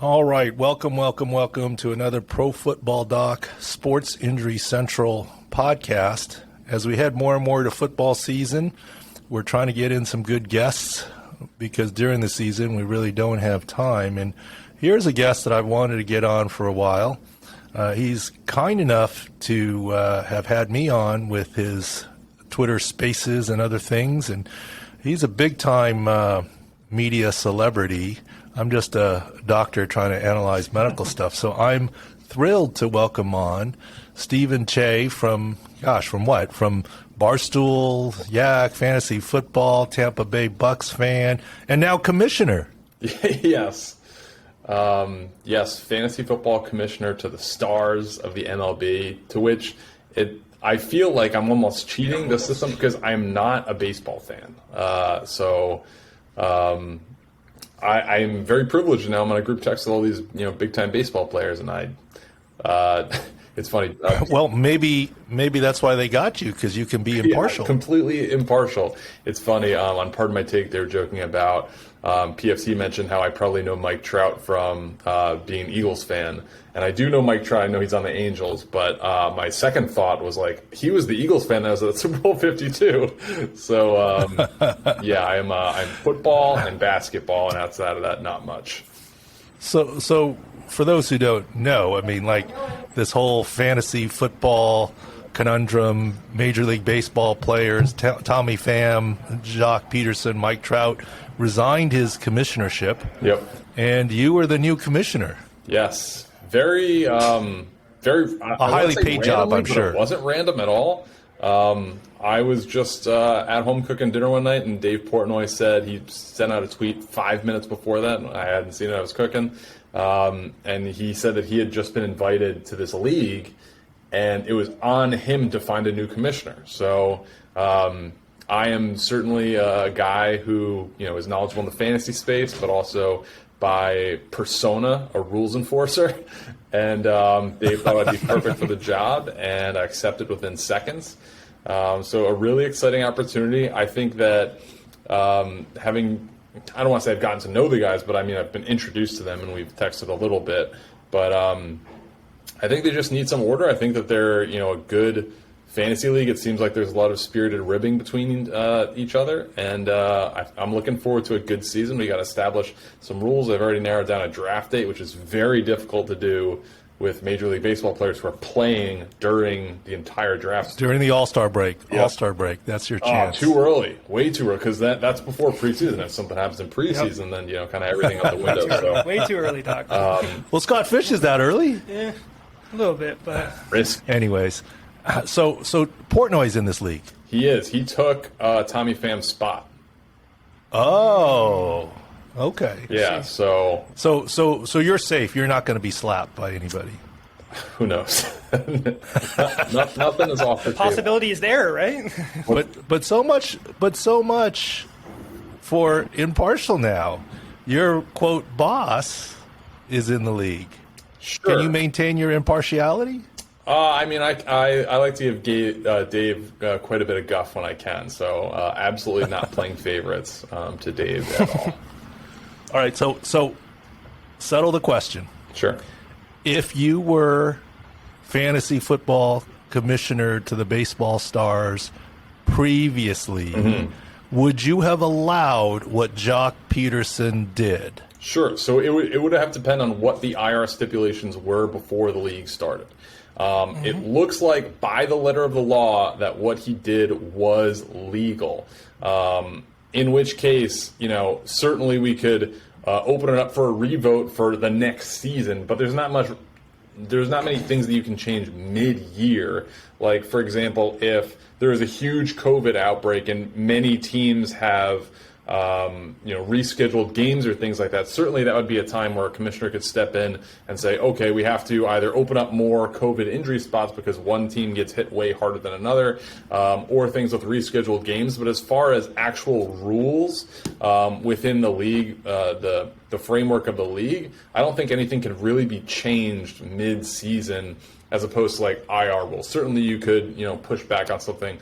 All right, welcome to another Pro Football Doc Sports Injury Central podcast. As we head more and more to football season, we're trying to get in some good guests because during the season we really don't have time. And here's a guest that I've wanted to get on for a while. He's kind enough to have had me on with his Twitter Spaces and other things, and he's a big-time media celebrity. I'm just a doctor trying to analyze medical stuff. So I'm thrilled to welcome on Steven Cheah from what? From Barstool, Yak, Fantasy Football, Tampa Bay Bucks fan, and now commissioner. Yes. Yes, Fantasy Football Commissioner to the stars of the MLB, to which I feel like I'm almost cheating the system because I'm not a baseball fan. I'm very privileged now. I'm on a group text with all these, big-time baseball players, and it's funny. Well, maybe that's why they got you, because you can be impartial. Yeah, completely impartial. It's funny. On Pardon My Take, they were joking about PFC mentioned how I probably know Mike Trout from being an Eagles fan. And I do know Mike Trout. I know he's on the Angels. But my second thought was, he was the Eagles fan that was at Super Bowl 52. So, yeah, I'm football and basketball, and outside of that, not much. So for those who don't know, this whole fantasy football conundrum, Major League Baseball players, Tommy Pham, Joc Pederson, Mike Trout, resigned his commissionership. Yep. And you were the new commissioner. Yes. Very highly paid job, I'm sure. It wasn't random at all. I was just at home cooking dinner one night, and Dave Portnoy said he sent out a tweet 5 minutes before that. I hadn't seen it. I was cooking. And he said that he had just been invited to this league, and it was on him to find a new commissioner. So I am certainly a guy who is knowledgeable in the fantasy space, but also by persona a rules enforcer. And they thought I'd be perfect for the job, and I accepted within seconds. So a really exciting opportunity. I think that I don't want to say I've gotten to know the guys, but I've been introduced to them and we've texted a little bit. But I think they just need some order. I think that they're a good fantasy league. It seems like there's a lot of spirited ribbing between each other, and I'm looking forward to a good season. We got to establish some rules. I've already narrowed down a draft date, which is very difficult to do with Major League Baseball players who are playing during the entire draft. During the All-Star break. Yep. All-Star break. That's your chance. Too early. Way too early, because that's before preseason. If something happens in preseason, then, kind of everything out the window. So. Way too early, Doc. Well, Scott Fish is that early? Yeah, a little bit, but... Risk. Anyways, so Portnoy's in this league. He is. He took Tommy Pham's spot. Oh, okay. Yeah, so you're safe. You're not going to be slapped by anybody. Who knows? Nothing is off the possibility is there, right? but so much for impartial now. Your quote boss is in the league. Sure. Can you maintain your impartiality? I like to give Dave quite a bit of guff when I can, so absolutely not playing favorites to Dave at all. All right, so settle the question. Sure. If you were fantasy football commissioner to the baseball stars previously, would you have allowed what Joc Pederson did? Sure. So it would have to depend on what the IR stipulations were before the league started. It looks like by the letter of the law that what he did was legal. In which case, certainly we could open it up for a revote for the next season, but there's not many things that you can change mid-year. Like, for example, if there is a huge COVID outbreak and many teams have rescheduled games or things like that, certainly that would be a time where a commissioner could step in and say, okay, we have to either open up more COVID injury spots because one team gets hit way harder than another, or things with rescheduled games. But as far as actual rules within the league, the the framework of the league, I don't think anything can really be changed mid-season as opposed to like IR rules. Certainly you could, push back on something.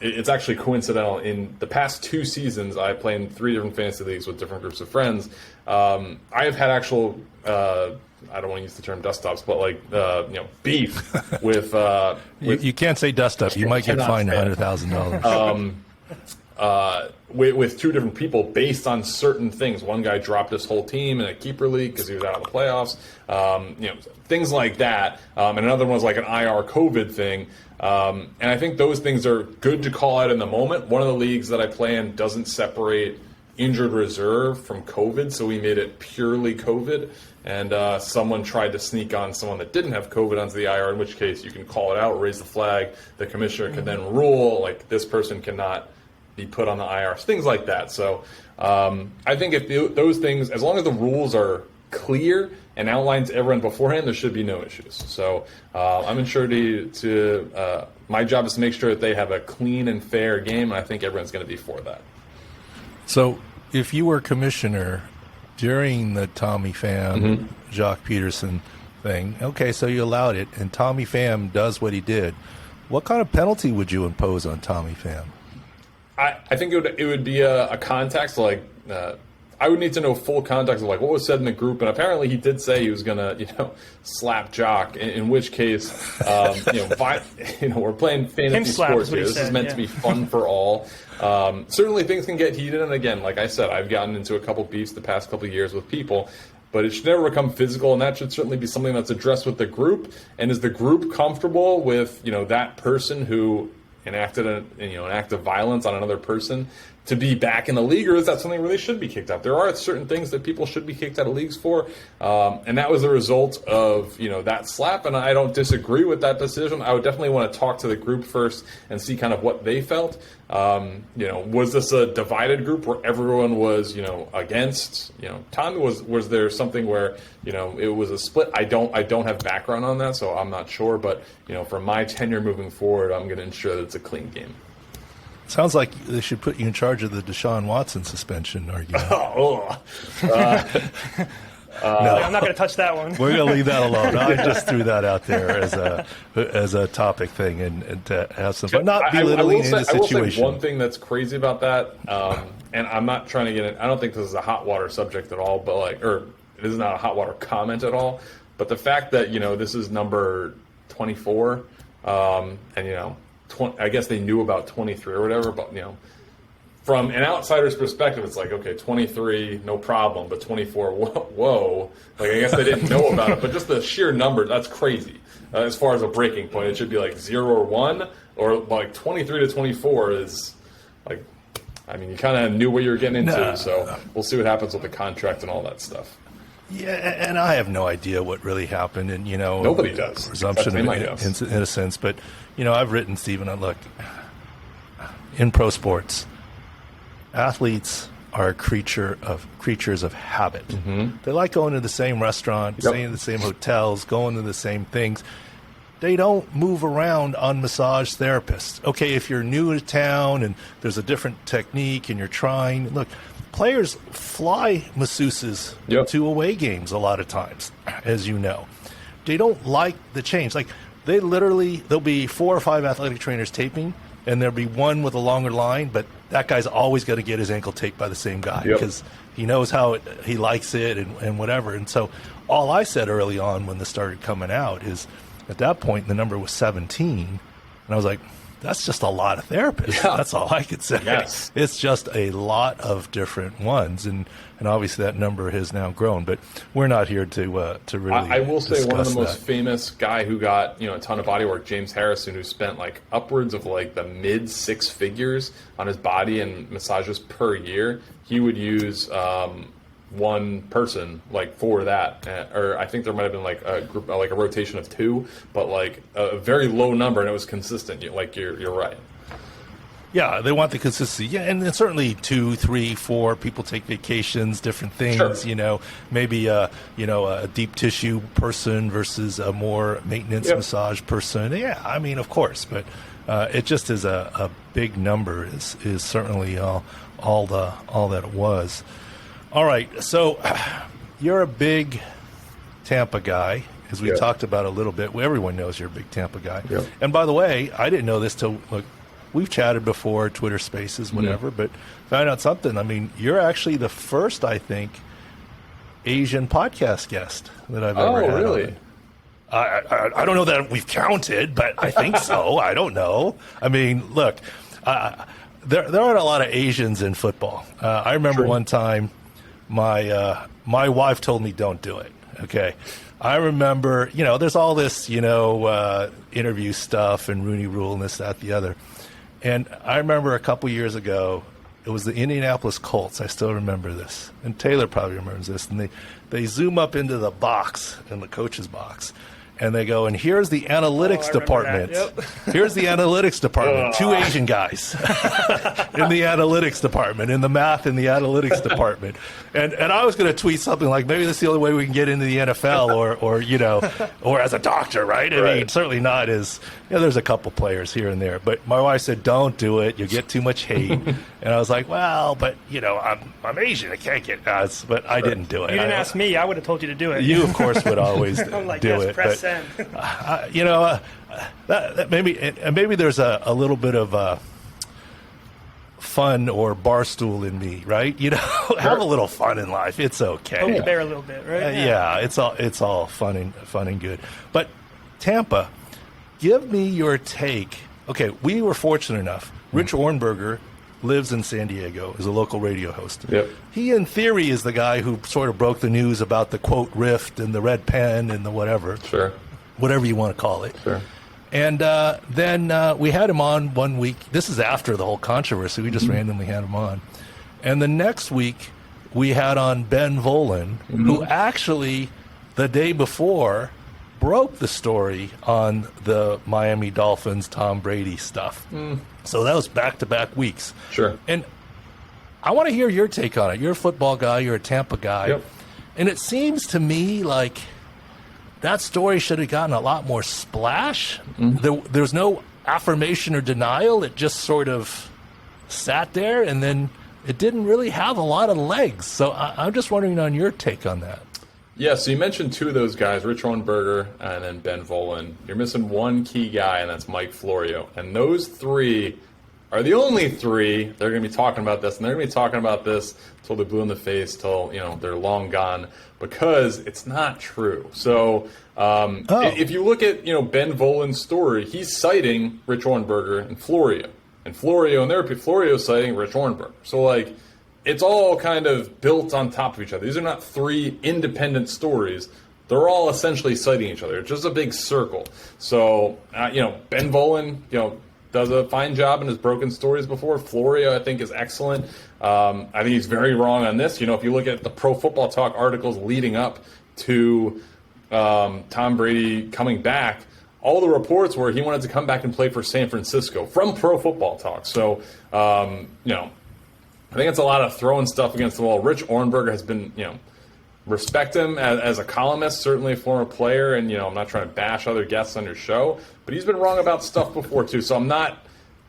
It's actually coincidental. In the past 2 seasons, I played in 3 different fantasy leagues with different groups of friends. I have had actual, I don't want to use the term dust ups, but like, beef with. You can't say dust up. You might get fined $100,000. With 2 different people based on certain things. One guy dropped his whole team in a keeper league because he was out of the playoffs. Things like that. And another one was like an IR COVID thing. And I think those things are good to call out in the moment. One of the leagues that I play in doesn't separate injured reserve from COVID, so we made it purely COVID. And someone tried to sneak on someone that didn't have COVID onto the IR, in which case you can call it out, raise the flag. The commissioner can then rule, like, this person cannot be put on the IR, things like that. So I think if those things, as long as the rules are clear and outlined to everyone beforehand, there should be no issues. So I'm ensured to my job is to make sure that they have a clean and fair game, and I think everyone's going to be for that. So if you were commissioner during the Tommy Pham, Joc Pederson thing, okay, so you allowed it, and Tommy Pham does what he did, what kind of penalty would you impose on Tommy Pham? I think it would be a context, like I would need to know full context of like what was said in the group, and apparently he did say he was gonna slap Joc. In which case, we're playing fantasy sports here. This is meant to be fun for all. Certainly things can get heated, and again, like I said, I've gotten into a couple beefs the past couple of years with people. But it should never become physical, and that should certainly be something that's addressed with the group. And is the group comfortable with that person who enacted an act of violence on another person to be back in the league, or is that something where they should be kicked out? There are certain things that people should be kicked out of leagues for, and that was the result of that slap. And I don't disagree with that decision. I would definitely want to talk to the group first and see kind of what they felt. Was this a divided group where everyone was against Tommy? Was there something where it was a split? I don't have background on that, so I'm not sure. But for my tenure moving forward, I'm going to ensure that it's a clean game. Sounds like they should put you in charge of the Deshaun Watson suspension argument. No, I'm not going to touch that one. We're going to leave that alone. I just threw that out there as a topic thing and to have some fun. Not belittling the situation. I will say one thing that's crazy about that, and I'm not trying to get in. I don't think this is a hot water subject at all, but it is not a hot water comment at all. But the fact that this is number 24, and I guess they knew about 23 or whatever, but from an outsider's perspective, it's like, okay, 23, no problem, but 24, whoa. Like, I guess they didn't know about it, but just the sheer number, that's crazy. As far as a breaking point, it should be like 0 or 1, or like 23 to 24 is like, you kind of knew what you were getting into, so we'll see what happens with the contract and all that stuff. Yeah, and I have no idea what really happened, and nobody does. Presumption of innocence, but I've written, Steven, look, in pro sports, athletes are creatures of habit. Mm-hmm. They like going to the same restaurant, staying in the same hotels, going to the same things. They don't move around on massage therapists. Okay, if you're new to town and there's a different technique and you're trying, look, players fly masseuses to away games a lot of times, as you know. They don't like the change. Like, there'll be 4 or 5 athletic trainers taping, and there'll be one with a longer line, but that guy's always going to get his ankle taped by the same guy because he knows how he likes it and whatever. And so all I said early on when this started coming out is, at that point, the number was 17, and I was like, that's just a lot of therapists. Yeah. That's all I could say. Yes. It's just a lot of different ones, and obviously that number has now grown. But we're not here to really. I will say one of the most famous guy who got a ton of body work, James Harrison, who spent like upwards of like the mid 6 figures on his body and massages per year. He would use one person like for that, or I think there might have been like a group, like a rotation of 2, but like a very low number, and it was consistent. Like you're right. Yeah, they want the consistency. Yeah, and then certainly 2, 3, 4 people take vacations, different things. Sure. Maybe a deep tissue person versus a more maintenance massage person. Yeah, of course, but it just is a big number. Is certainly all that it was. All right, so you're a big Tampa guy, as we talked about a little bit. Everyone knows you're a big Tampa guy. Yep. And by the way, I didn't know this till, look, we've chatted before, Twitter Spaces, whatever, but found out something. I mean, you're actually the first, I think, Asian podcast guest that I've ever had. Oh, really? I don't know that we've counted, but I think so. I don't know. I mean, look, there aren't a lot of Asians in football. I remember one time my wife told me don't do it. Okay. I remember, there's all this, interview stuff and Rooney Rule and this, that, the other. And I remember a couple years ago, it was the Indianapolis Colts. I still remember this. And Taylor probably remembers this. And they zoom up into the box, in the coach's box. And they go, and here's the analytics department. Yep. Here's the analytics department. Two Asian guys in the analytics department, in the math in the analytics department. And I was going to tweet something like, maybe that's the only way we can get into the NFL or as a doctor, right? I mean, certainly not as, there's a couple players here and there. But my wife said, don't do it. You'll get too much hate. And I was like, well, but, I'm Asian. I can't get guys. But I didn't do it. You didn't ask me. I would have told you to do it. You, of course, would always I'm like, do yes, it. press but, send. that maybe there's a little bit of fun or barstool in me, right? Have a little fun in life. It's okay. Poke the bear a little bit, right? Yeah, it's all fun and good. But Tampa, give me your take. Okay, we were fortunate enough. Rich Ornberger lives in San Diego, is a local radio host. Yep. He, in theory, is the guy who sort of broke the news about the, quote, rift and the red pen and the whatever. Sure. Whatever you want to call it. Sure. And then we had him on one week. This is after the whole controversy. We just randomly had him on. And the next week, we had on Ben Volen, who actually, the day before, broke the story on the Miami Dolphins Tom Brady stuff. So that was back-to-back weeks. Sure. And I want to hear your take on it. You're a football guy. You're a Tampa guy. Yep. And it seems to me like that story should have gotten a lot more splash. There's no affirmation or denial. It just sort of sat there, and then it didn't really have a lot of legs. So I'm just wondering on your take on that. Yeah, so you mentioned two of those guys, Rich Ornberger and then Ben Volen. You're missing one key guy, and that's Mike Florio. And those three are the only three that are going to be talking about this, and they're going to be talking about this till they're blue in the face, till they're long gone, because it's not true. So if you look at Ben Volen's story, he's citing Rich Ornberger and Florio, and Florio's citing Rich Ornberger. So it's all kind of built on top of each other. These are not three independent stories. They're all essentially citing each other. It's just a big circle. So, Ben Volen, does a fine job in his broken stories before. Florio, I think, is excellent. I think he's very wrong on this. If you look at the Pro Football Talk articles leading up to Tom Brady coming back, all the reports were he wanted to come back and play for San Francisco from Pro Football Talk. So, I think it's a lot of throwing stuff against the wall. Rich Ornberger has been, respect him as a columnist, certainly a former player, and, I'm not trying to bash other guests on your show, but he's been wrong about stuff before, too. So I'm not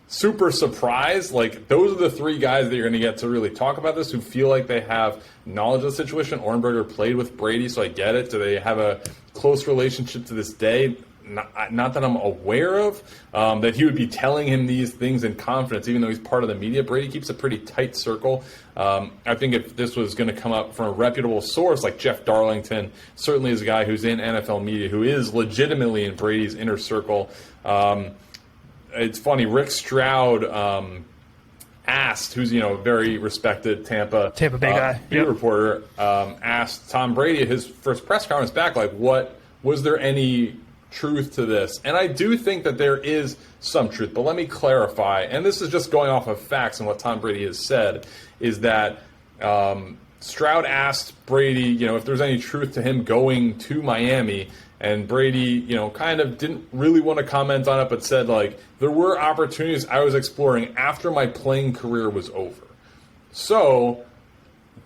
super surprised. Those are the three guys that you're going to get to really talk about this who feel like they have knowledge of the situation. Ornberger played with Brady, so I get it. Do they have a close relationship to this day? Not that I'm aware of, that he would be telling him these things in confidence, even though he's part of the media. Brady keeps a pretty tight circle. I think if this was going to come up from a reputable source like Jeff Darlington, certainly is a guy who's in NFL media, who is legitimately in Brady's inner circle. It's funny, Rick Stroud asked, who's a very respected Tampa Bay guy, beat reporter, asked Tom Brady at his first press conference back, what was there any truth to this? And I do think that there is some truth, but let me clarify, and this is just going off of facts and what Tom Brady has said, is that Stroud asked Brady, if there's any truth to him going to Miami, and Brady, kind of didn't really want to comment on it, but said, there were opportunities I was exploring after my playing career was over. So,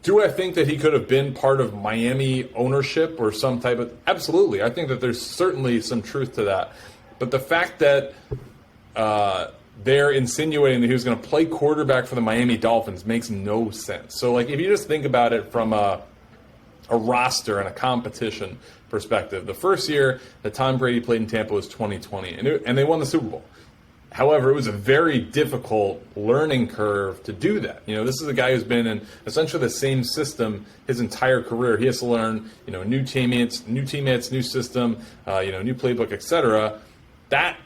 do I think that he could have been part of Miami ownership or some type of... Absolutely. I think that there's certainly some truth to that. But the fact that they're insinuating that he was going to play quarterback for the Miami Dolphins makes no sense. So, like, if you just think about it from a roster and a competition perspective, the first year that Tom Brady played in Tampa was 2020, and they won the Super Bowl. However, it was a very difficult learning curve to do that. This is a guy who's been in essentially the same system his entire career. He has to learn, new teammates, new system, new playbook, etc. That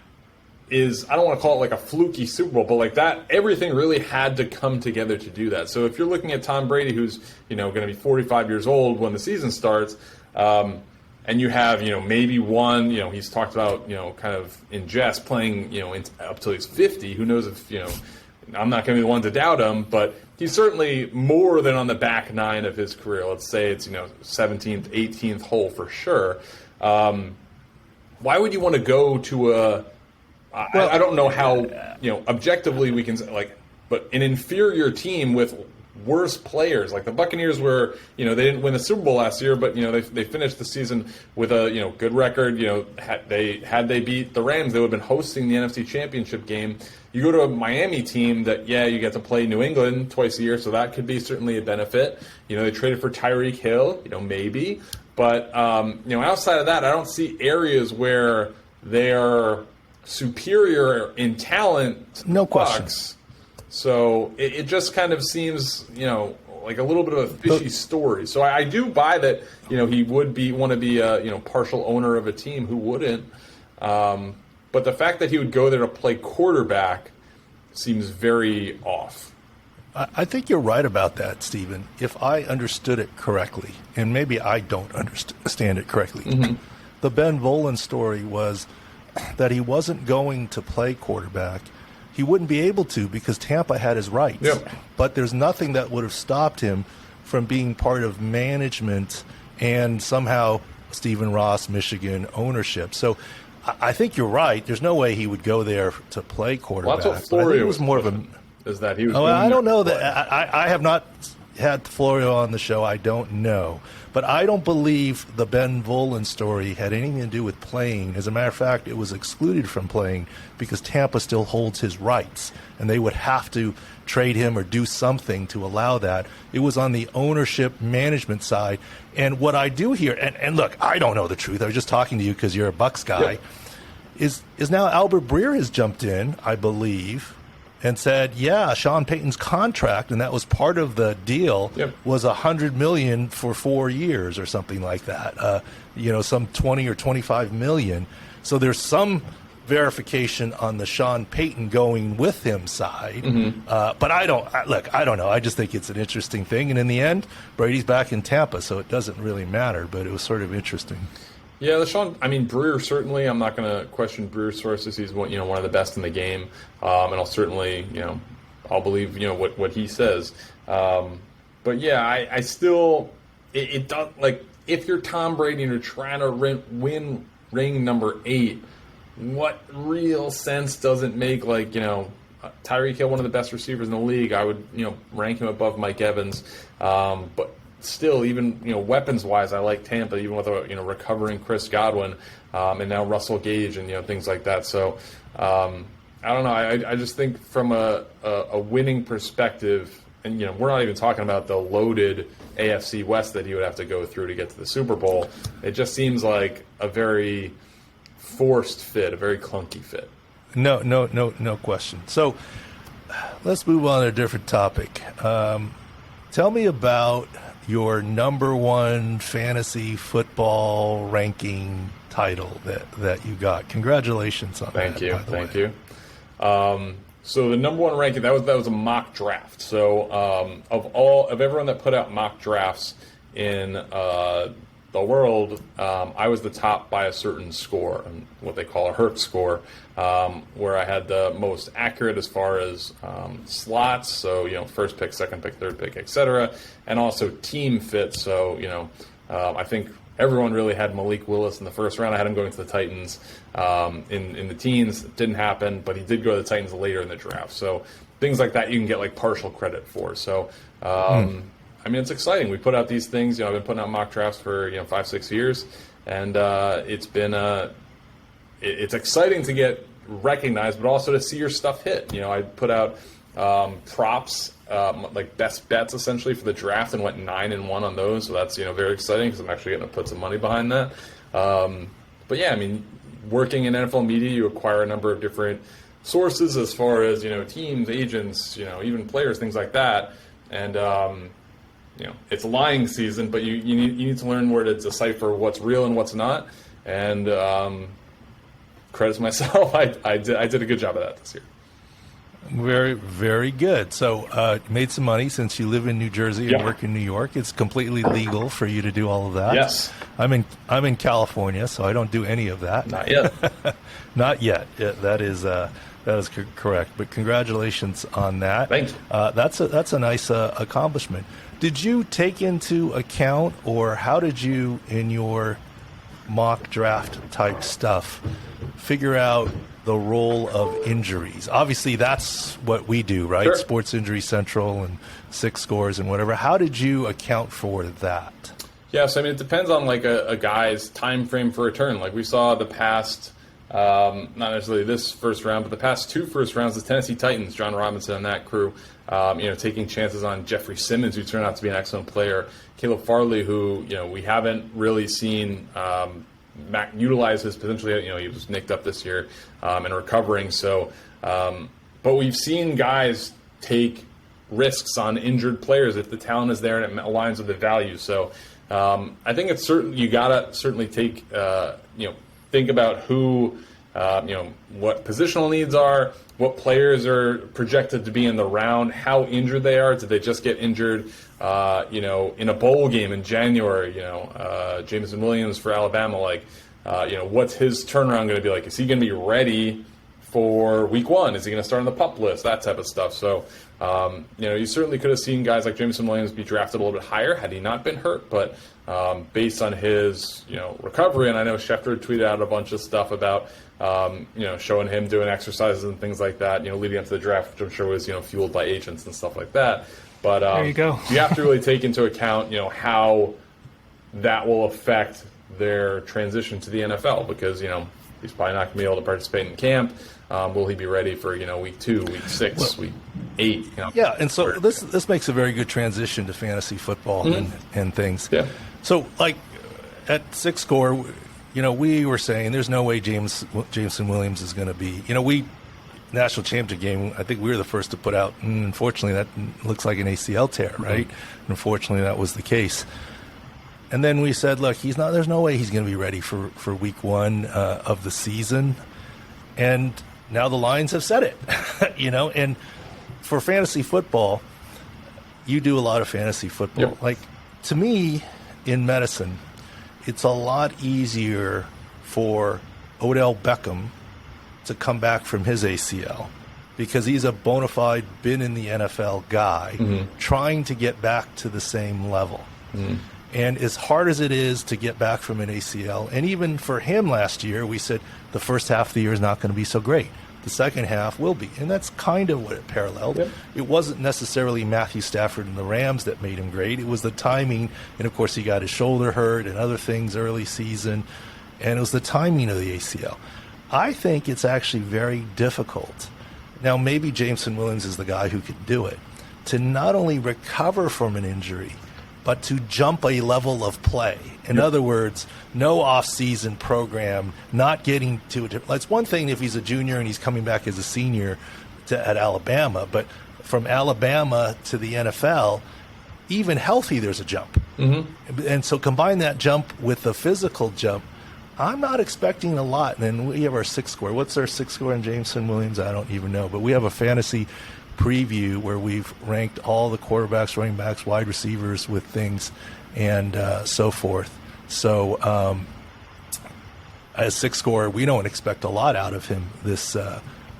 is, I don't want to call it like a fluky Super Bowl, but like that, everything really had to come together to do that. So if you're looking at Tom Brady, who's, going to be 45 years old when the season starts, and you have, maybe one, he's talked about, kind of in jest playing, up till he's 50. Who knows if, I'm not going to be the one to doubt him, but he's certainly more than on the back nine of his career. Let's say it's, 17th, 18th hole for sure. Why would you want to go to I don't know how, objectively we can, but an inferior team with worse players. Like the Buccaneers were, they didn't win the Super Bowl last year, but, they finished the season with a, good record. Had they beat the Rams, they would have been hosting the NFC Championship game. You go to a Miami team that, you get to play New England twice a year, so that could be certainly a benefit. They traded for Tyreek Hill, maybe. But, outside of that, I don't see areas where they're superior in talent. No question. So it just kind of seems, like a little bit of a fishy story. So I do buy that, he would want to be a, partial owner of a team. Who wouldn't? But the fact that he would go there to play quarterback seems very off. I think you're right about that, Steven. If I understood it correctly, and maybe I don't understand it correctly, the Ben Volin story was that he wasn't going to play quarterback. He wouldn't be able to because Tampa had his rights. Yep. But there's nothing that would have stopped him from being part of management and somehow Stephen Ross, Michigan ownership. So I think you're right. There's no way he would go there to play quarterback. Well, that's what Florio was more of a. Is that he was? I don't know that. I have not had Florio on the show. I don't know. But I don't believe the Ben Volin story had anything to do with playing. As a matter of fact, it was excluded from playing because Tampa still holds his rights, and they would have to trade him or do something to allow that. It was on the ownership management side. And what I do here, and look, I don't know the truth. I was just talking to you because you're a Bucs guy, is now Albert Breer has jumped in, I believe, and said, Sean Payton's contract, and that was part of the deal, was $100 million for 4 years or something like that. Some 20 or 25 million. So there's some verification on the Sean Payton going with him side. But I don't know. I just think it's an interesting thing. And in the end, Brady's back in Tampa, so it doesn't really matter. But it was sort of interesting. Yeah, Breer, certainly, I'm not going to question Breer's sources. He's one of the best in the game. And I'll certainly, I'll believe, what he says. But yeah, I still, it does, like, if you're Tom Brady and you're trying to win ring number 8, what real sense does it make? Like, Tyreek Hill, one of the best receivers in the league, I would, rank him above Mike Evans. But still, even weapons-wise, I like Tampa, even with a recovering Chris Godwin, and now Russell Gage and things like that. So I don't know. I just think from a winning perspective, and we're not even talking about the loaded AFC West that he would have to go through to get to the Super Bowl. It just seems like a very forced fit, a very clunky fit. No question. So let's move on to a different topic. Tell me about your number one fantasy football ranking title that you got. Congratulations on that. Thank you. So the number one ranking, that was a mock draft. So of everyone that put out mock drafts in the world, I was the top by a certain score, what they call a Hertz score, where I had the most accurate as far as slots, so first pick, second pick, third pick, etc., and also team fit. So I think everyone really had Malik Willis in the first round. I had him going to the Titans in the teens. It didn't happen, but he did go to the Titans later in the draft. So things like that you can get like partial credit for. So it's exciting. We put out these things. I've been putting out mock drafts for 5-6 years, and it's been it's exciting to get recognized, but also to see your stuff hit. I put out props, like best bets essentially for the draft, and went 9-1 on those. So that's very exciting because I'm actually going to put some money behind that. But yeah, working in NFL media, you acquire a number of different sources as far as teams, agents, even players, things like that. And it's lying season, but you need to learn where to decipher what's real and what's not. And credit to myself, I did a good job of that this year. Very, very good. So made some money since you live in New Jersey and work in New York. It's completely legal for you to do all of that. Yes. I'm in California, so I don't do any of that. Not yet. Not yet. Yeah, that is correct. But congratulations on that. Thank you. That's a nice accomplishment. Did you take into account, or how did you, in your mock draft type stuff, figure out the role of injuries? Obviously, that's what we do, right? Sure. Sports Injury Central and Six Scores and whatever. How did you account for that? Yeah, so it depends on like a guy's time frame for return. Like we saw the past, not necessarily this first round, but the past 2 first rounds, the Tennessee Titans, John Robinson and that crew, taking chances on Jeffrey Simmons, who turned out to be an excellent player, Caleb Farley, who we haven't really seen utilize his potential. He was nicked up this year and recovering. So, but we've seen guys take risks on injured players if the talent is there and it aligns with the value. So, I think it's certain you gotta certainly take think about who what positional needs are, what players are projected to be in the round, how injured they are. Did they just get injured in a bowl game in January? Jameson Williams for Alabama, what's his turnaround going to be like? Is he going to be ready for week 1? Is he going to start on the PUP list? That type of stuff. So, you certainly could have seen guys like Jameson Williams be drafted a little bit higher had he not been hurt. But based on his, recovery, and I know Schefter tweeted out a bunch of stuff about, showing him doing exercises and things like that, leading up to the draft, which I'm sure was, fueled by agents and stuff like that. But there you go. You have to really take into account, how that will affect their transition to the NFL, because he's probably not going to be able to participate in camp. Will he be ready for week 2, week 6, week 8? Yeah, and so this makes a very good transition to fantasy football and things. Yeah. So at Six Score, we were saying there's no way Jameson Williams is going to be. National championship game, I think we were the first to put out, unfortunately, that looks like an ACL tear, right? Unfortunately, that was the case. And then we said, look, there's no way he's going to be ready for week 1 of the season. And now the Lions have said it, and for fantasy football, you do a lot of fantasy football. Yep. Like, to me, in medicine, it's a lot easier for Odell Beckham to come back from his ACL because he's a bona fide, been in the NFL guy trying to get back to the same level. And as hard as it is to get back from an ACL, and even for him last year, we said the first half of the year is not going to be so great. The second half will be. And that's kind of what it paralleled. Yep. It wasn't necessarily Matthew Stafford and the Rams that made him great. It was the timing. And, of course, he got his shoulder hurt and other things early season. And it was the timing of the ACL. I think it's actually very difficult. Now, maybe Jameson Williams is the guy who can do it, to not only recover from an injury, but to jump a level of play. In other words, no off-season program, not getting to it. It's one thing if he's a junior and he's coming back as a senior at Alabama, but from Alabama to the NFL, even healthy, there's a jump. And so combine that jump with the physical jump, I'm not expecting a lot. And then we have our Six Score. What's our Six Score in Jameson Williams? I don't even know. But we have a fantasy preview where we've ranked all the quarterbacks, running backs, wide receivers with things and so forth. So as Six Score, we don't expect a lot out of him this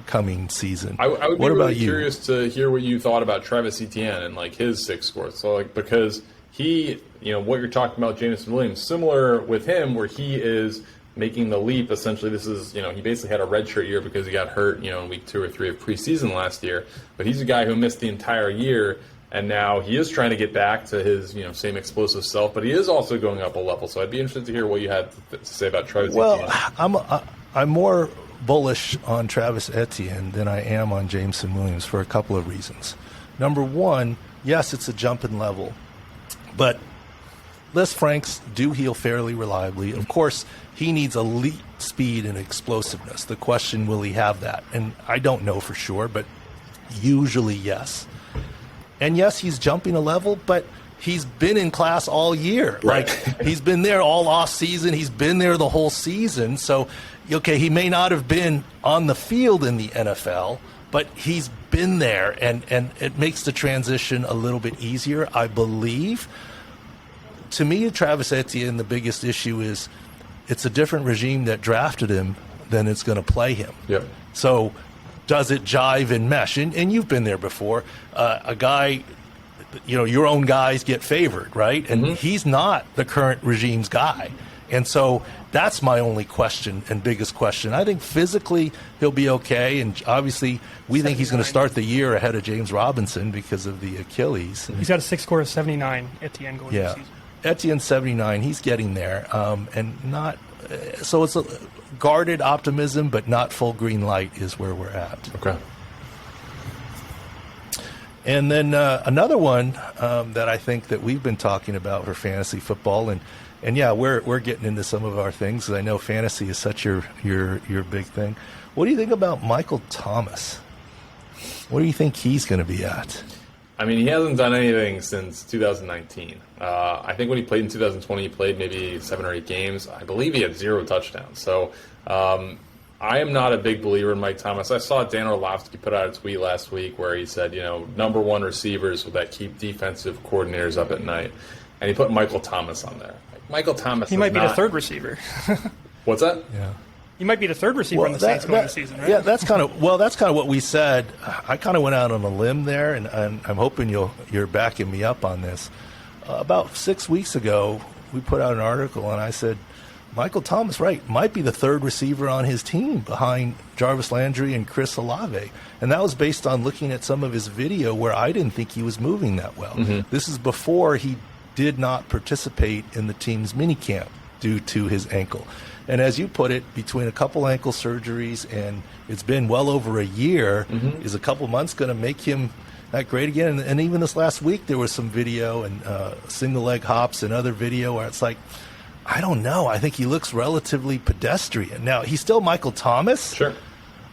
coming season. I would be really curious to hear what you thought about Travis Etienne and his Six Score. So because he, what you're talking about, Jameson Williams, similar with him, where he is making the leap. Essentially, this is, he basically had a redshirt year because he got hurt, in week 2 or 3 of preseason last year. But he's a guy who missed the entire year, and now he is trying to get back to his, same explosive self. But he is also going up a level. So I'd be interested to hear what you had to say about Travis Etienne. Well, I'm more bullish on Travis Etienne than I am on Jameson Williams for a couple of reasons. Number one, yes, it's a jump in level, but Les Franks do heal fairly reliably. Of course, he needs elite speed and explosiveness. The question, will he have that? And I don't know for sure, but usually yes. And yes, he's jumping a level, but he's been in class all year. Right. Like, he's been there all off season. He's been there the whole season. So, okay, he may not have been on the field in the NFL, but he's been there, and it makes the transition a little bit easier, I believe. To me, Travis Etienne, the biggest issue is it's a different regime that drafted him than it's going to play him. Yep. So does it jive and mesh? And you've been there before. A guy, your own guys get favored, right? And he's not the current regime's guy. And so that's my only question and biggest question. I think physically he'll be okay, and obviously we think he's going to start the year ahead of James Robinson because of the Achilles. He's got a 6 score of 79 at the end going into the season. Etienne 79, he's getting there, and not so it's a guarded optimism, but not full green light is where we're at. Okay. And then another one that I think that we've been talking about for fantasy football, and yeah, we're getting into some of our things, because I know fantasy is such your big thing. What do you think about Michael Thomas? What do you think he's going to be at? I mean, he hasn't done anything since 2019. I think when he played in 2020, he played maybe 7 or 8 games. I believe he had 0 touchdowns. So I am not a big believer in Mike Thomas. I saw Dan Orlovsky put out a tweet last week where he said, number 1 receivers that keep defensive coordinators up at night. And he put Michael Thomas on there. Michael Thomas He might be the third receiver. What's that? Yeah. He might be the third receiver in the Saints going into the season, right? Yeah, that's kind of what we said. I kind of went out on a limb there, and I'm hoping you're backing me up on this. About 6 weeks ago, we put out an article, and I said, Michael Thomas, right, might be the third receiver on his team behind Jarvis Landry and Chris Olave. And that was based on looking at some of his video where I didn't think he was moving that well. This is before he did not participate in the team's minicamp due to his ankle. And as you put it, between a couple ankle surgeries and it's been well over a year, is a couple months going to make him that great again? And even this last week, there was some video and single leg hops and other video where it's like, I don't know. I think he looks relatively pedestrian. Now, he's still Michael Thomas. Sure.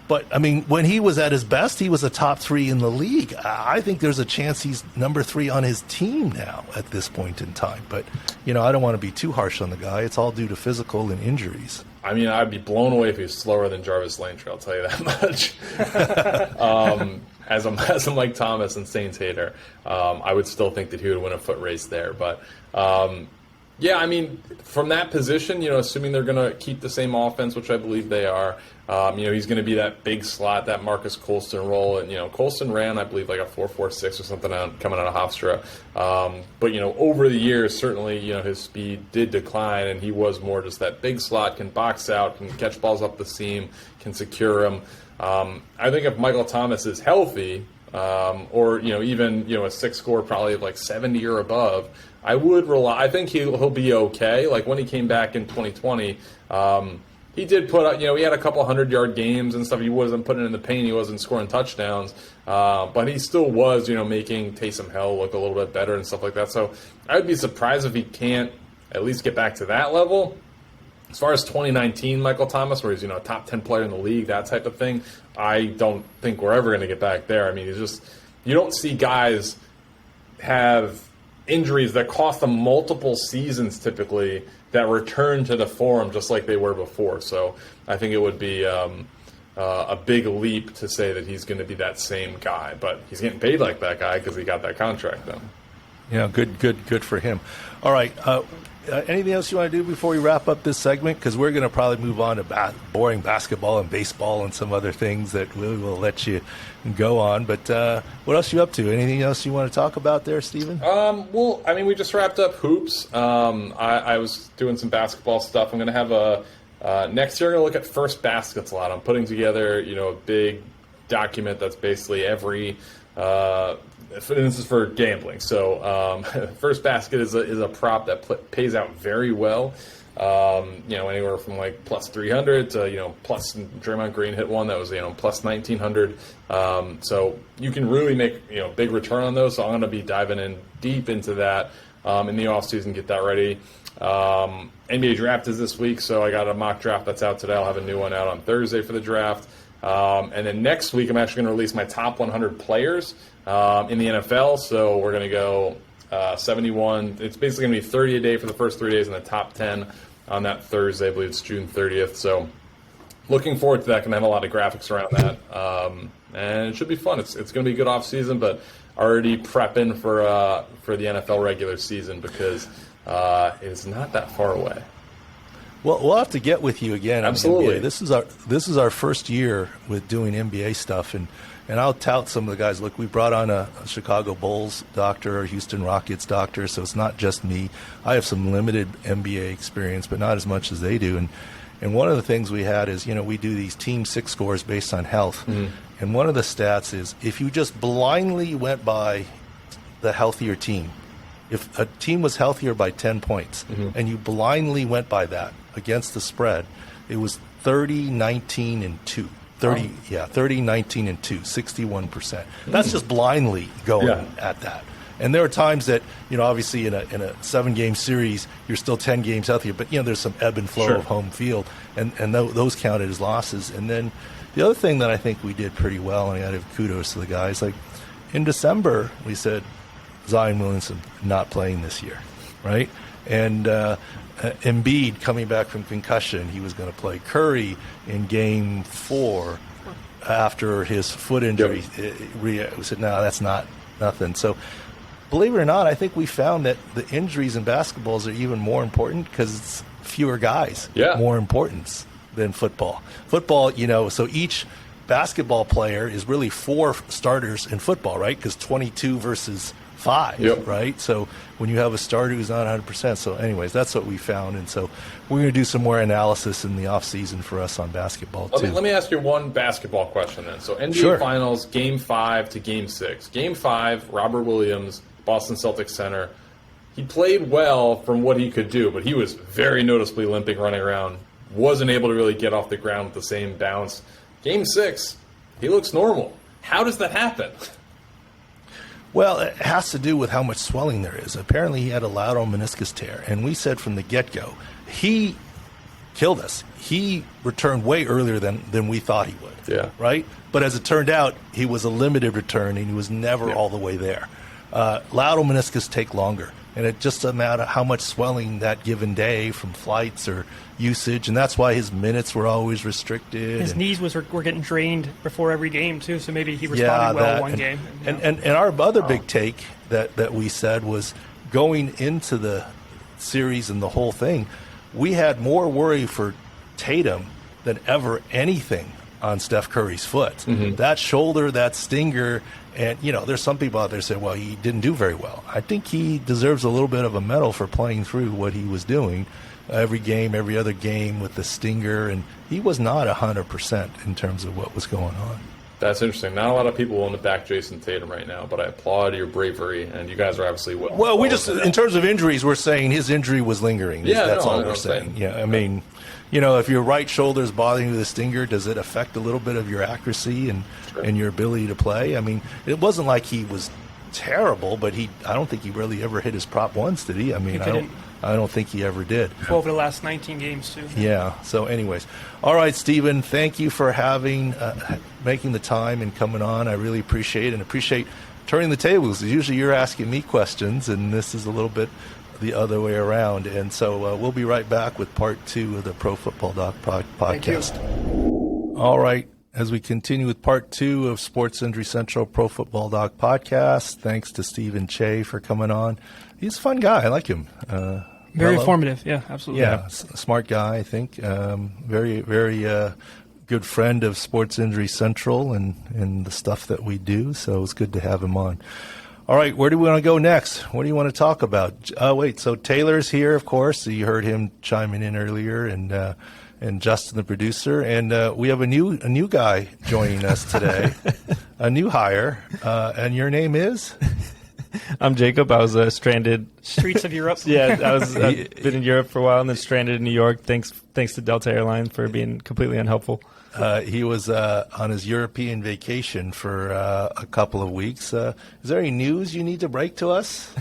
But, I mean, when he was at his best, he was a top 3 in the league. I think there's a chance he's number 3 on his team now at this point in time. But, I don't want to be too harsh on the guy. It's all due to physical and injuries. I mean, I'd be blown away if he was slower than Jarvis Landry, I'll tell you that much. As a Mike Thomas and Saints hater, I would still think that he would win a foot race there. But, yeah, I mean, from that position, assuming they're going to keep the same offense, which I believe they are, he's going to be that big slot, that Marcus Colston role. And, Colston ran, I believe, like a 4.46 or something coming out of Hofstra. But, over the years, certainly, his speed did decline, and he was more just that big slot, can box out, can catch balls up the seam, can secure them. I think if Michael Thomas is healthy, or, even, a 6 score probably of like 70 or above, I would rely. I think he'll be okay. Like when he came back in 2020, he did put up. He had a couple 100-yard games and stuff. He wasn't putting it in the paint. He wasn't scoring touchdowns, but he still was, making Taysom Hill look a little bit better and stuff like that. So I would be surprised if he can't at least get back to that level. As far as 2019 Michael Thomas, where he's a top 10 player in the league, that type of thing, I don't think we're ever going to get back there. I mean, you don't see guys have injuries that cost them multiple seasons typically that return to the form just like they were before. So I think it would be a big leap to say that he's going to be that same guy, but he's getting paid like that guy because he got that contract though. Yeah, good for him. All right, anything else you want to do before we wrap up this segment? Because we're going to probably move on to boring basketball and baseball and some other things that we will let you go on. But what else are you up to? Anything else you want to talk about there, Steven? Well, I mean, we just wrapped up hoops. I was doing some basketball stuff. I'm going to have next year, I'm going to look at first baskets a lot. I'm putting together, a big document that's basically every this is for gambling. So first basket is a prop that pays out very well. Anywhere from like plus 300 to, plus Draymond Green hit one that was, plus 1900. So you can really make, big return on those. So I'm going to be diving in deep into that in the offseason, get that ready. NBA draft is this week, so I got a mock draft that's out today. I'll have a new one out on Thursday for the draft. And then next week, I'm actually going to release my top 100 players in the NFL. So we're going to go 71. It's basically going to be 30 a day for the first 3 days and the top 10 on that Thursday. I believe it's June 30th. So looking forward to that. Going to have a lot of graphics around that. And it should be fun. It's going to be a good off season, but already prepping for the NFL regular season because it's not that far away. Well, we'll have to get with you again. Absolutely. This is our first year with doing NBA stuff, and I'll tout some of the guys. Look, we brought on a Chicago Bulls doctor, a Houston Rockets doctor, so it's not just me. I have some limited NBA experience, but not as much as they do. And one of the things we had is, we do these team six scores based on health. Mm-hmm. And one of the stats is if you just blindly went by the healthier team, if a team was healthier by 10 points, mm-hmm. and you blindly went by that against the spread, it was 30, 19, and 2. 30, 19, and 2, 61%. That's just blindly going at that. And there are times that, obviously in a 7-game series, you're still 10 games healthier, but, there's some ebb and flow of home field, and those counted as losses. And then the other thing that I think we did pretty well, and I got to give kudos to the guys, like in December, we said, Zion Williamson not playing this year, right? And Embiid coming back from concussion, he was going to play. Curry in Game 4 after his foot injury, we said, no, that's nothing. So believe it or not, I think we found that the injuries in basketballs are even more important because it's fewer guys, more importance than football. Football, so each basketball player is really 4 starters in football, right? Because 22 versus 5, right? So when you have a starter who's not 100%. So anyways, that's what we found. And so we're going to do some more analysis in the offseason for us on basketball, too. Let me ask you one basketball question then. So NBA Finals, Game 5 to Game 6. Game 5, Robert Williams, Boston Celtics center. He played well from what he could do, but he was very noticeably limping, running around. Wasn't able to really get off the ground with the same bounce. Game 6, he looks normal. How does that happen? Well, it has to do with how much swelling there is. Apparently, he had a lateral meniscus tear, and we said from the get-go, he killed us. He returned way earlier than we thought he would, right? But as it turned out, he was a limited return, and he was never all the way there. Lateral meniscus take longer, and it just doesn't matter how much swelling that given day from flights or usage, and that's why his minutes were always restricted. His knees were getting drained before every game, too, so maybe he responded well one game. And our other big take that we said was going into the series and the whole thing, we had more worry for Tatum than ever anything on Steph Curry's foot. Mm-hmm. That shoulder, that stinger, and, there's some people out there say, well, he didn't do very well. I think he deserves a little bit of a medal for playing through what he was doing every game, every other game with the stinger, and he was not 100% in terms of what was going on. That's interesting. Not a lot of people willing to back Jason Tatum right now, but I applaud your bravery, and you guys are obviously well. Well, we just, in terms of injuries, we're saying his injury was lingering. That's all we're saying. Yeah, I mean, if your right shoulder is bothering you with a stinger, does it affect a little bit of your accuracy and your ability to play? I mean, it wasn't like he was terrible, but I don't think he really ever hit his prop once, did he? I mean, I don't think he ever did. 12 of the last 19 games, too. Yeah. So anyways. All right, Steven, thank you for making the time and coming on. I really appreciate it and appreciate turning the tables. Usually you're asking me questions, and this is a little bit the other way around. And so we'll be right back with part 2 of the Pro Football Doc podcast. All right. As we continue with part 2 of Sports Injury Central Pro Football Doc podcast, thanks to Steven Cheah for coming on. He's a fun guy. I like him. Very informative. Yeah, absolutely. Yeah, smart guy, I think. Very, very good friend of Sports Injury Central and the stuff that we do. So it's good to have him on. All right, where do we want to go next? What do you want to talk about? So Taylor's here, of course. You heard him chiming in earlier, and Justin, the producer. And we have a new guy joining us today, a new hire. And your name is? I'm Jacob. I was stranded. Streets of Europe. Yeah, I've been in Europe for a while and then stranded in New York. Thanks to Delta Airlines for being completely unhelpful. He was on his European vacation for a couple of weeks. Is there any news you need to break to us?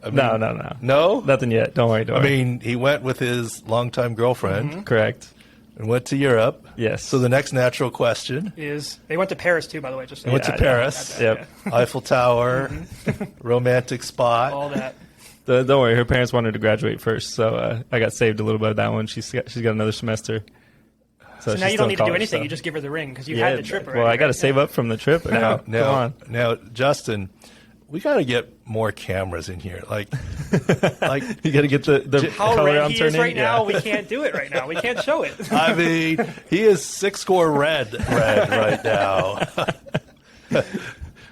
I mean, No. No? Nothing yet. Don't worry. I mean, he went with his longtime girlfriend. Correct. And went to Europe. Yes. So the next natural question is they went to Paris too, by the way. Just went to Paris. Yep. Eiffel Tower, romantic spot. All that. Don't worry. Her parents wanted to graduate first, so I got saved a little bit of that one. She's got another semester. So now you don't need to do anything. You just give her the ring because you had the trip already. Well, I got to save up from the trip. Now, come on. Now, Justin, we got to get more cameras in here. Like you got to get the how color red I'm he turning. is right now. We can't do it right now. We can't show it. I mean, he is 6-score red right now.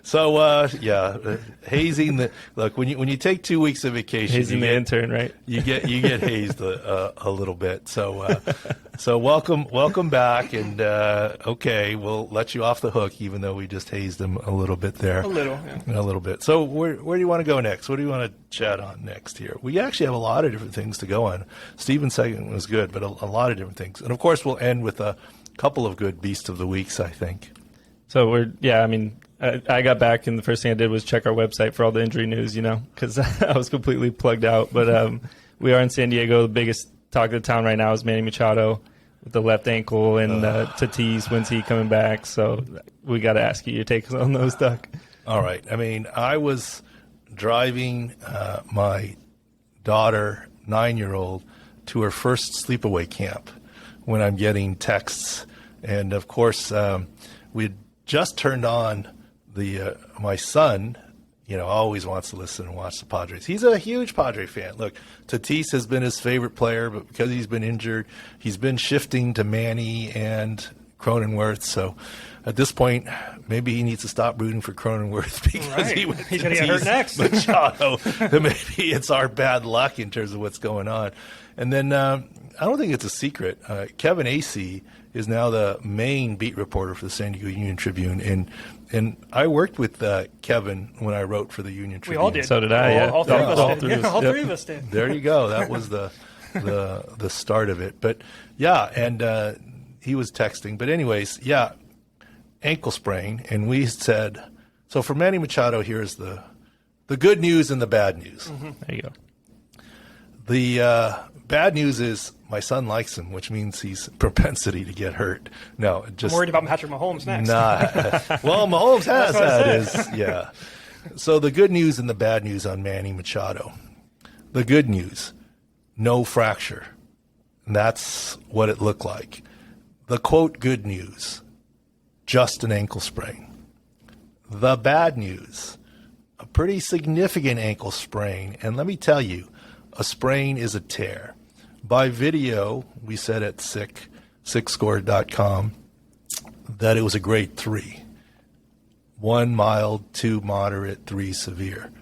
So hazing look when you take 2 weeks of vacation, hazing the intern, right? You get hazed a little bit. So welcome back, and okay, we'll let you off the hook, even though we just hazed him a little bit there. A little bit. So where do you want to go next? What do you want to chat on next here? We actually have a lot of different things to go on. Steven's segment was good, but a lot of different things, and of course we'll end with a couple of good Beast of the Weeks, I think. So I got back, and the first thing I did was check our website for all the injury news, because I was completely plugged out. But we are in San Diego. The biggest talk of the town right now is Manny Machado with the left ankle, and Tatis, when's he coming back? So we got to ask you your take on those, Doc. All right. I mean, I was driving my daughter, 9-year-old, to her first sleepaway camp when I'm getting texts. And, of course, we'd just turned on my son, always wants to listen and watch the Padres. He's a huge Padre fan. Look, Tatis has been his favorite player, but because he's been injured, he's been shifting to Manny and Cronenworth. So at this point, maybe he needs to stop rooting for Cronenworth because he's going to get hurt next. Machado. Maybe it's our bad luck in terms of what's going on. And then I don't think it's a secret. Kevin Acee is now the main beat reporter for the San Diego Union Tribune, and I worked with Kevin when I wrote for the Union Tribune. We all did. So did I. All three of us did. There you go. That was the start of it. But yeah, and he was texting. But anyways, yeah, ankle sprain, and we said so. For Manny Machado, here's the good news and the bad news. Mm-hmm. There you go. The bad news is my son likes him, which means he's propensity to get hurt. No, just I'm worried about Patrick Mahomes next. Well, Mahomes has had yeah. So the good news and the bad news on Manny Machado. The good news, no fracture. And that's what it looked like. The quote good news, just an ankle sprain. The bad news, a pretty significant ankle sprain. And let me tell you, a sprain is a tear. By video, we said at SickScore.com that it was a grade 3. 1 mild, 2 moderate, 3 severe.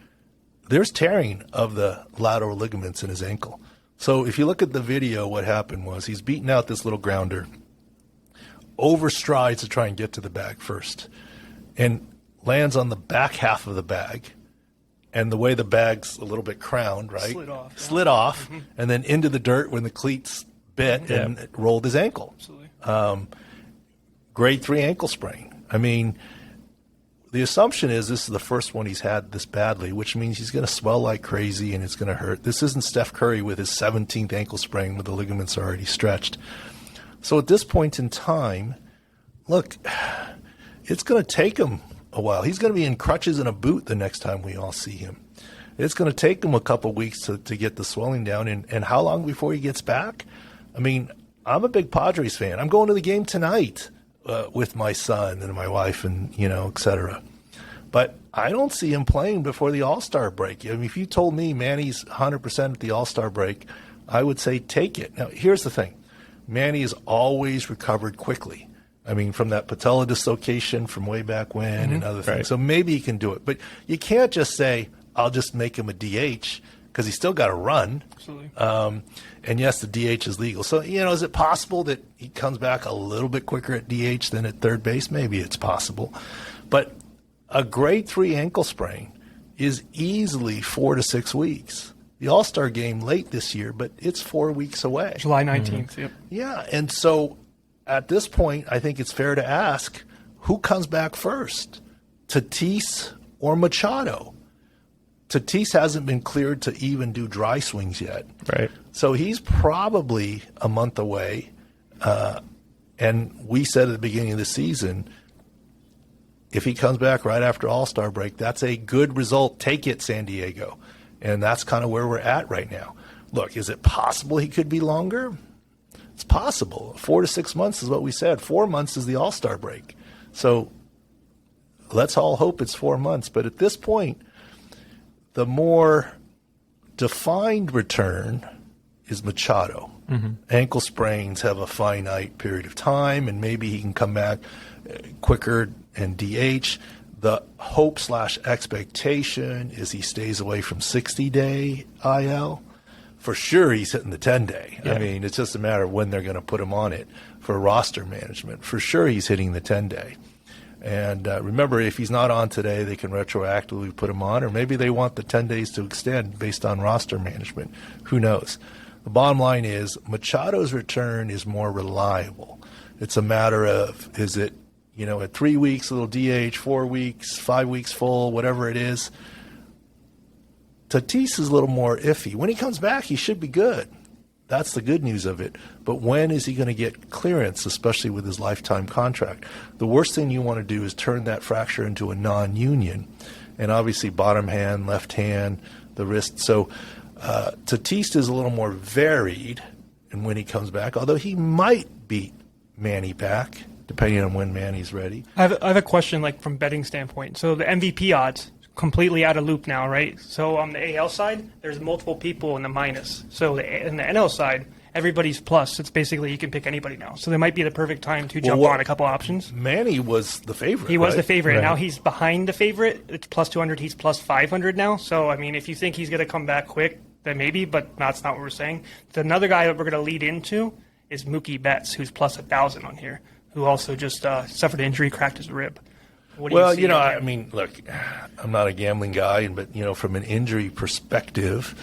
There's tearing of the lateral ligaments in his ankle. So if you look at the video, what happened was he's beating out this little grounder, overstrides to try and get to the bag first, and lands on the back half of the bag. And the way the bag's a little bit crowned, right? Slid off, mm-hmm. And then into the dirt when the cleats bit and it rolled his ankle. Absolutely. Grade 3 ankle sprain. I mean, the assumption is this is the first one he's had this badly, which means he's going to swell like crazy and it's going to hurt. This isn't Steph Curry with his 17th ankle sprain where the ligaments are already stretched. So at this point in time, look, it's going to take him a while. He's going to be in crutches and a boot the next time we all see him. It's going to take him a couple weeks to get the swelling down. And how long before he gets back? I mean, I'm a big Padres fan. I'm going to the game tonight with my son and my wife and, et cetera. But I don't see him playing before the All-Star break. I mean, if you told me Manny's 100% at the All-Star break, I would say take it. Now, here's the thing. Manny has always recovered quickly. I mean, from that patella dislocation from way back when and other things. Right. So maybe he can do it. But you can't just say, I'll just make him a DH because he's still got to run. Absolutely. And yes, the DH is legal. So, is it possible that he comes back a little bit quicker at DH than at third base? Maybe it's possible. But a grade 3 ankle sprain is easily 4 to 6 weeks. The All-Star game late this year, but it's 4 weeks away. July 19th, Yep. Yeah, and so at this point, I think it's fair to ask, who comes back first, Tatis or Machado? Tatis hasn't been cleared to even do dry swings yet. Right. So he's probably a month away. And we said at the beginning of the season, if he comes back right after All-Star break, that's a good result. Take it, San Diego. And that's kind of where we're at right now. Look, is it possible he could be longer? It's possible. 4 to 6 months is what we said. 4 months is the All-Star break. So let's all hope it's 4 months. But at this point, the more defined return is Machado. Ankle sprains have a finite period of time, and maybe he can come back quicker and DH. The hope/expectation is he stays away from 60-day IL. For sure, he's hitting the 10-day. Yeah. I mean, it's just a matter of when they're going to put him on it for roster management. For sure, he's hitting the 10-day. And remember, if he's not on today, they can retroactively put him on, or maybe they want the 10 days to extend based on roster management. Who knows? The bottom line is Machado's return is more reliable. It's a matter of, is it, at 3 weeks, a little DH, 4 weeks, 5 weeks full, whatever it is. Tatis is a little more iffy. When he comes back, he should be good. That's the good news of it. But when is he going to get clearance, especially with his lifetime contract? The worst thing you want to do is turn that fracture into a non-union. And obviously bottom hand, left hand, the wrist. So Tatis is a little more varied in when he comes back, although he might beat Manny back, depending on when Manny's ready. I have a question, like from betting standpoint. So the MVP odds completely out of loop now, right? So on the AL side, there's multiple people in the minus. So in the NL side, everybody's plus. It's basically you can pick anybody now. So there might be the perfect time to jump on a couple options. Manny was the favorite. He was right? the favorite. Right. Now he's behind the favorite. It's plus 200. He's plus 500 now. So I mean, if you think he's going to come back quick, then maybe. But that's not what we're saying. Another guy that we're going to lead into is Mookie Betts, who's plus 1,000 on here, who also just suffered an injury, cracked his rib. What do you see I mean, look, I'm not a gambling guy, but, from an injury perspective,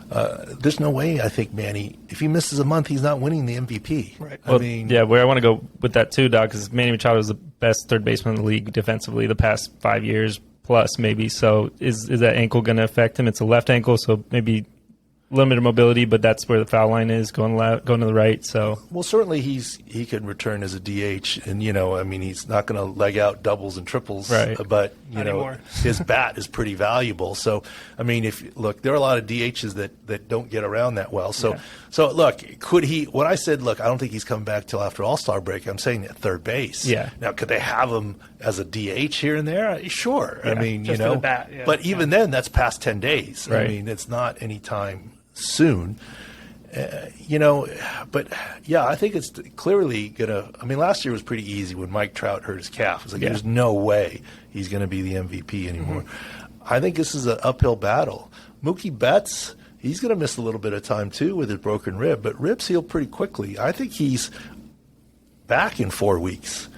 there's no way I think Manny, if he misses a month, he's not winning the MVP. Right. Well, where I want to go with that too, Doc, is Manny Machado is the best third baseman in the league defensively the past 5 years plus, maybe. So is that ankle going to affect him? It's a left ankle, so maybe limited mobility, but that's where the foul line is, going to the right. So certainly he can return as a DH, and he's not going to leg out doubles and triples, right. But Anymore. his bat is pretty valuable. So I mean, there are a lot of DHs that don't get around that well. So look, could he? What I said, look, I don't think he's coming back till after All-Star break. I'm saying at third base. Yeah. Now, could they have him as a DH here and there? Sure. Yeah. I mean, Just for the bat, yeah. But even then, that's past 10 days. Right. I mean, it's not any time soon. But I think it's clearly gonna. I mean, last year was pretty easy when Mike Trout hurt his calf. It's like there's no way he's going to be the MVP anymore. I think this is an uphill battle. Mookie Betts, he's going to miss a little bit of time too with his broken rib, but ribs heal pretty quickly. I think he's back in 4 weeks.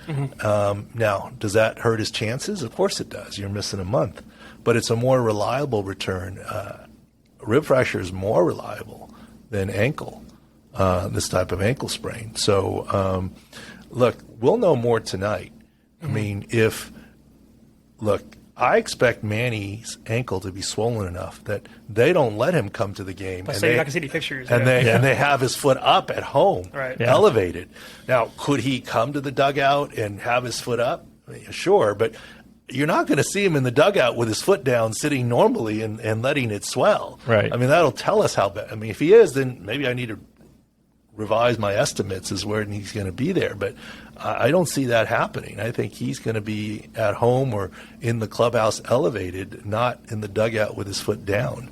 Now, does that hurt his chances? Of course it does. You're missing a month, but it's a more reliable return. Rib fracture is more reliable than ankle, this type of ankle sprain. So, look, we'll know more tonight. I mean, I expect Manny's ankle to be swollen enough that they don't let him come to the game. Let's say you're not going to see any pictures. And they have his foot up at home, Right. elevated. Now, could he come to the dugout and have his foot up? Sure, but you're not going to see him in the dugout with his foot down, sitting normally and letting it swell. Right. I mean, that'll tell us how bad. I mean, if he is, then maybe I need to revise my estimates as where he's going to be there. But I don't see that happening. I think he's going to be at home or in the clubhouse elevated, not in the dugout with his foot down.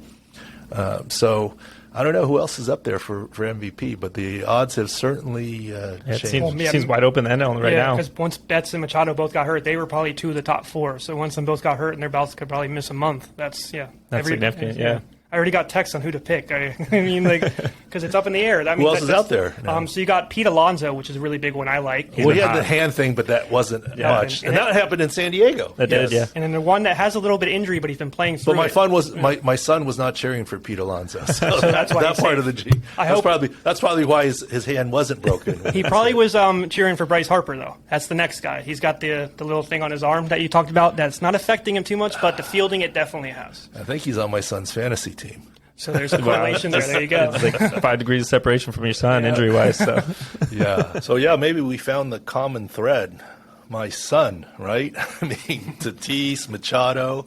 So I don't know who else is up there for MVP, but the odds have certainly it changed. seems wide open the NL right now. Because once Betts and Machado both got hurt, they were probably two of the top four. So once them both got hurt and their bouts could probably miss a month. That's significant. Yeah. already got texts on who to pick. I mean, because it's up in the air. Who else is out there? So you got Pete Alonso, which is a really big one I like. Well, he had the hand thing, but that wasn't much. And that happened in San Diego. That did, yeah. And then the one that has a little bit of injury, but he's been playing through my son was not cheering for Pete Alonso. So that's why that part of the G. That's probably why his hand wasn't broken. He probably was cheering for Bryce Harper, though. That's the next guy. He's got the little thing on his arm that you talked about. That's not affecting him too much, but the fielding it definitely has. I think he's on my son's fantasy team. So there's a correlation there. There you go. It's like 5 degrees of separation from your son, injury-wise. So. Yeah. So, maybe we found the common thread. My son, right? I mean, Tatis, Machado.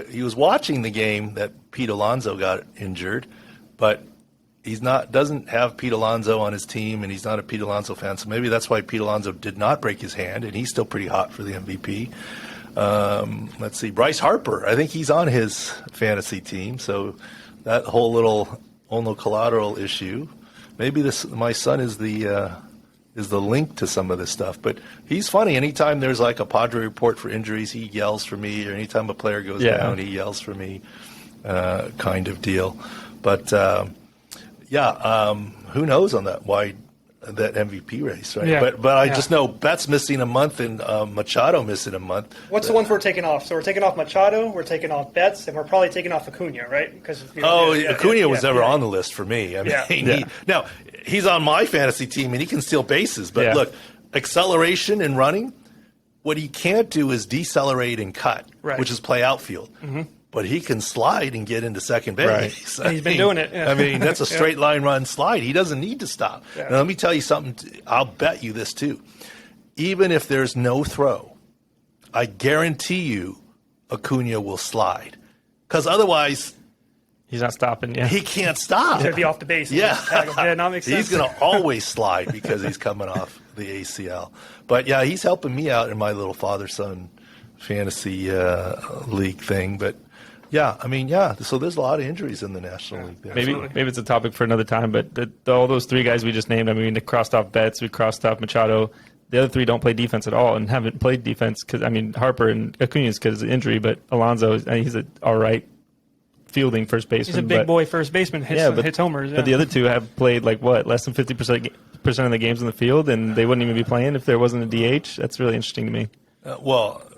He was watching the game that Pete Alonso got injured, but doesn't have Pete Alonso on his team, and he's not a Pete Alonso fan. So maybe that's why Pete Alonso did not break his hand, and he's still pretty hot for the MVP. Let's see, Bryce Harper. I think he's on his fantasy team. So that whole little Ono collateral issue, maybe my son is the link to some of this stuff. But he's funny. Anytime there's like a Padre report for injuries, he yells for me. Or anytime a player goes down, he yells for me, kind of deal. But who knows on that MVP race, right? Yeah. But I just know Betts missing a month and Machado missing a month. What's the ones we're taking off? So we're taking off Machado, we're taking off Betts, and we're probably taking off Acuna, right? Acuna was never on the list for me. I mean, now he's on my fantasy team and he can steal bases, but look, acceleration and running. What he can't do is decelerate and cut, which is play outfield. Mm-hmm. But he can slide and get into second base. Right. He's been doing it. Yeah. I mean, that's a straight line run slide. He doesn't need to stop. Yeah. Now, let me tell you something. I'll bet you this, too. Even if there's no throw, I guarantee you Acuna will slide. Because otherwise, he's not stopping. Yeah. He can't stop. He's going to be off the base. Yeah. That makes sense. He's going to always slide because he's coming off the ACL. But, he's helping me out in my little father-son fantasy league thing. But, so there's a lot of injuries in the National League. There. Maybe it's a topic for another time, but all those 3 guys we just named, I mean, they crossed off Betts, we crossed off Machado. The other 3 don't play defense at all and haven't played defense because, Harper and Acuna's because of injury, but Alonso, he's an all right fielding first baseman. He's a big boy first baseman, hits homers. Yeah. But the other 2 have played less than 50% of the games in the field, and they wouldn't even be playing if there wasn't a DH. That's really interesting to me.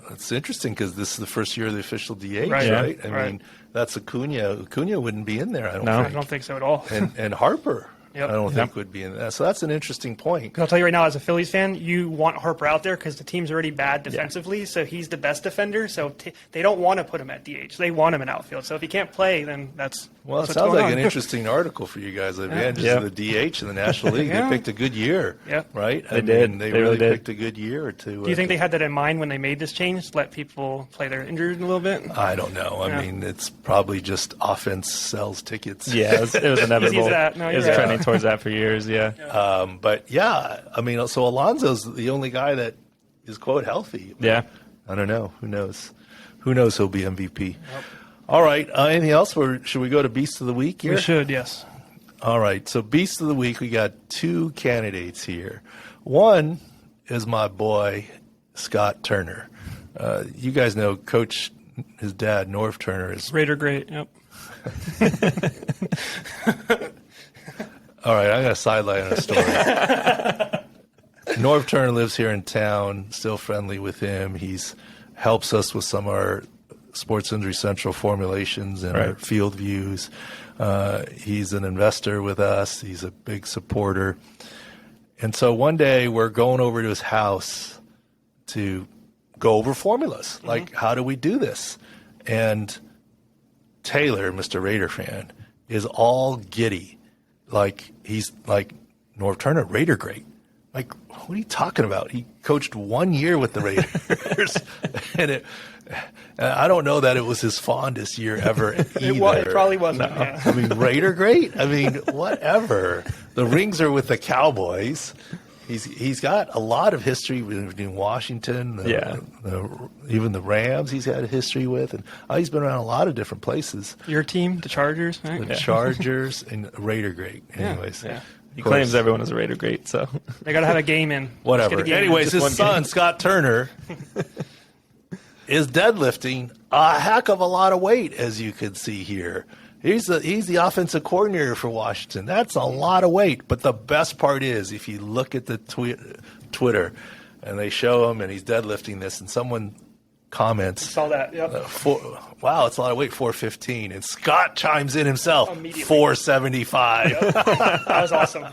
It's interesting because this is the first year of the official DH, right? I mean, that's Acuna. Acuna wouldn't be in there, I don't think so at all. And Harper, I don't think would be in there. So that's an interesting point. I'll tell you right now, as a Phillies fan, you want Harper out there because the team's already bad defensively, so he's the best defender. So they don't want to put him at DH. They want him in outfield. So if he can't play, then that's it sounds like an interesting article for you guys. The advantages of the DH in the National League. They picked a good year, right? They did. They really picked a good year or two. Do you think they had that in mind when they made this change? Let people play their injured a little bit? I don't know. I mean, it's probably just offense sells tickets. Yeah, it was inevitable. It was trending towards that for years. Yeah. So Alonso's the only guy that is, quote, healthy. Yeah. I don't know. Who knows? Who knows who'll be MVP? Yep. All right. Anything else? Or should we go to Beast of the Week here? We should, yes. All right. So Beast of the Week, we got 2 candidates here. One is my boy, Scott Turner. You guys know Coach, his dad, Norv Turner, is Raider great, yep. All right, I got a sideline on a story. Norv Turner lives here in town, still friendly with him. He's helps us with some of our Sports Injury Central formulations and our field views. He's an investor with us. He's a big supporter. And so one day we're going over to his house to go over formulas. Mm-hmm. Like, how do we do this? And Taylor, Mr. Raider fan, is all giddy. Like, he's like, Norv Turner, Raider great. Like, what are you talking about? He coached 1 year with the Raiders. And I don't know that it was his fondest year ever either. It probably wasn't. No. Yeah. I mean, Raider great? I mean, whatever. The rings are with the Cowboys. He's got a lot of history in Washington, even the Rams he's had a history with, and he's been around a lot of different places. Your team, the Chargers, right? The Chargers and Raider great. Anyways, he claims everyone is a Raider great, so they got to have a game in. Whatever. Anyways, his son Scott Turner is deadlifting a heck of a lot of weight, as you can see here. He's the offensive coordinator for Washington. That's a lot of weight. But the best part is, if you look at the Twitter, and they show him, and he's deadlifting this, and someone comments, Saw that. Yep. Wow, it's a lot of weight, 415. And Scott chimes in himself, Immediately. 475. Yep. That was awesome.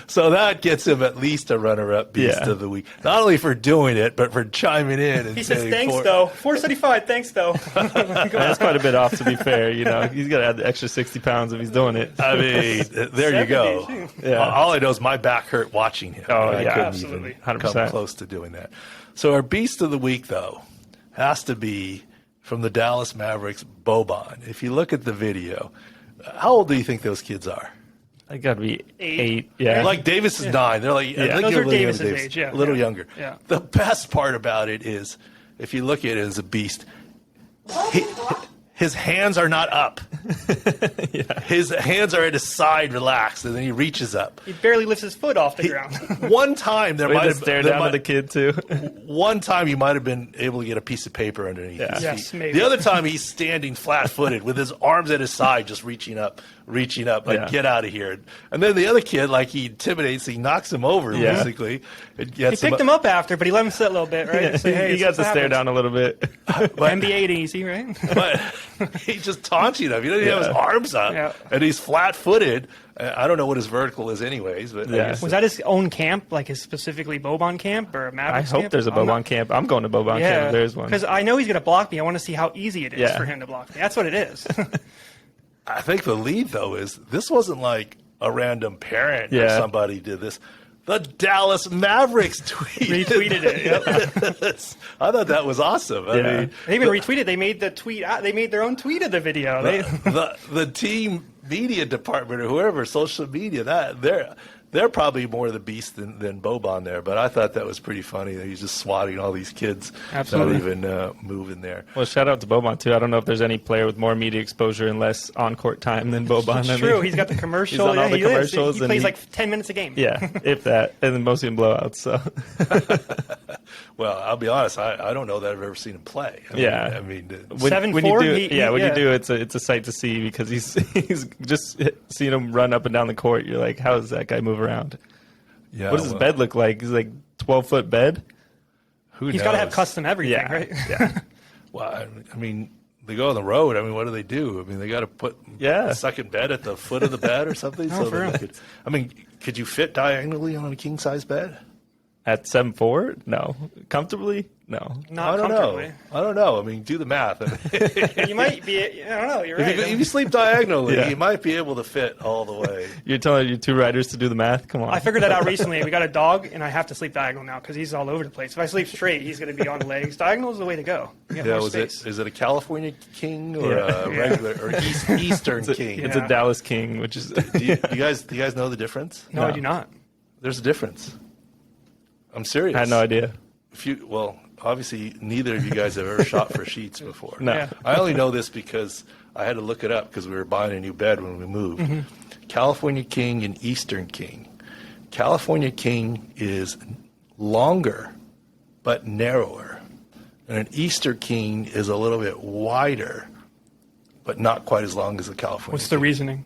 So that gets him at least a runner-up beast of the week. Not only for doing it, but for chiming in and He saying, says, thanks, though. 475, thanks, though. That's quite a bit off, to be fair. You know, he's got to add the extra 60 pounds if he's doing it. I mean, there you go. 70, yeah. All I know is my back hurt watching him. Oh, I yeah, couldn't absolutely. even 100%. come close to doing that. So our beast of the week, though, has to be from the Dallas Mavericks, Boban. If you look at the video, how old do you think those kids are? I got to be 8. 8. Yeah. Like Davis is 9. They're like, I think Those you're are a little Davis's younger, age, yeah. a little Yeah. younger. Yeah. The best part about it is, if you look at it as a beast, his hands are not up. His hands are at his side, relaxed, and then he reaches up. He barely lifts his foot off the ground. One time there Way might to have stare down at the kid, too. one time you might have been able to get a piece of paper underneath his Yes, feet. maybe. The other time he's standing flat-footed with his arms at his side, just reaching up, like, get out of here. And then the other kid, like, he intimidates, he knocks him over, basically. It He gets picked him up after, but he let him sit a little bit, right? Say, hey, he got to what stare happens. down a little bit. NBA ain't easy, right? But he's just taunting him. He doesn't have his arms up, Yeah. and he's flat-footed. I don't know what his vertical is anyways. But I Yeah. guess Was that his own camp, like his specifically Boban camp or a I Mavericks hope camp? there's a I'm Boban not- camp. I'm going to Boban camp if there's one. Because I know he's going to block me. I want to see how easy it is Yeah. for him to block me. That's what it is. I think the lead, though, is this wasn't like a random parent or Yeah. somebody did this. The Dallas Mavericks Retweeted it. Yep. I thought that was awesome. I Yeah. mean, They even retweeted. They made the tweet. They made their own tweet of the video. the team media department or whoever, social media, that they're probably more the beast than Boban there. But I thought that was pretty funny that he's just swatting all these kids, Absolutely. not even moving there. Well, shout out to Boban, too. I don't know if there's any player with more media exposure and less on-court time than Boban. It's true. He's got the commercial. He's on all the he is. commercials He and plays he- like 10 minutes a game. Yeah, if that. And then mostly in blowouts, so. Well, I'll be honest. I don't know that I've ever seen him play. Yeah. I mean, When 7'4", you do, he- when yeah. you do, it's a sight to see because he's just seeing him run up and down the court. You're like, how does that guy move around? yeah, What does his well, bed look like? He's like 12-foot bed. Who He's got to have knows? custom everything, Yeah, right? yeah. Well, I mean, they go on the road. I mean, what do they do? I mean, they got to put Yeah. a second bed at the foot of the bed or something. for that real. they could, I mean, could you fit diagonally on a king size bed? At 7'4"? No. Comfortably? No. Not I don't comfortably. know. I don't know. I mean, do the math. You might be. I don't know. You're right. If you sleep diagonally, Yeah. you might be able to fit all the way. You're telling your two riders to do the math? Come on. I figured that out recently. We got a dog, and I have to sleep diagonal now because he's all over the place. If I sleep straight, he's going to be on legs. Diagonal is the way to go. You get Yeah, more was space. is it a California king or Yeah. a regular or Eastern king? It's Yeah. a Dallas King, which is. Do you guys know the difference? No, I No. do not. There's a difference. I'm serious. I had no idea. Well, obviously, neither of you guys have ever shot for sheets before. No. Yeah. I only know this because I had to look it up because we were buying a new bed when we moved. Mm-hmm. California king and Eastern king. California king is longer but narrower, and an Eastern king is a little bit wider but not quite as long as the California. What's the king. reasoning?